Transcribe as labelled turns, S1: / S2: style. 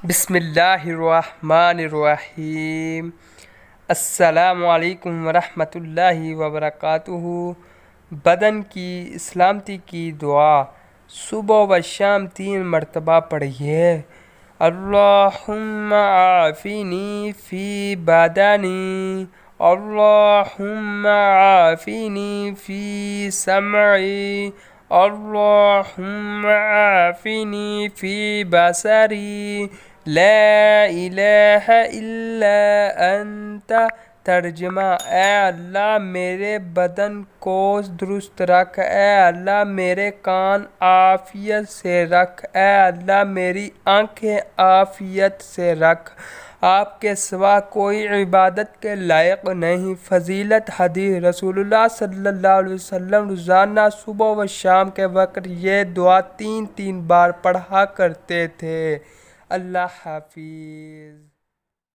S1: بسم اللہ الرحمن الرحیم۔ السلام علیکم ورحمۃ اللہ وبرکاتہ۔ بدن کی سلامتی کی دعا صبح و شام 3 مرتبہ پڑھیے۔ اللہم عافینی فی بدنی، اللہم عافینی فی سمعی، اللہم عافینی فی بصری، لا الہ الا انت۔ ترجمہ: اے اللہ میرے بدن کو درست رکھ، اے اللہ میرے کان عافیت سے رکھ، اے اللہ میری آنکھیں عافیت سے رکھ۔ آپ کے سوا کوئی عبادت کے لائق نہیں۔ فضیلت حدیث: رسول اللہ صلی اللہ علیہ وسلم روزانہ صبح و شام کے وقت یہ دعا 3 بار پڑھا کرتے تھے۔ اللہ حافظ۔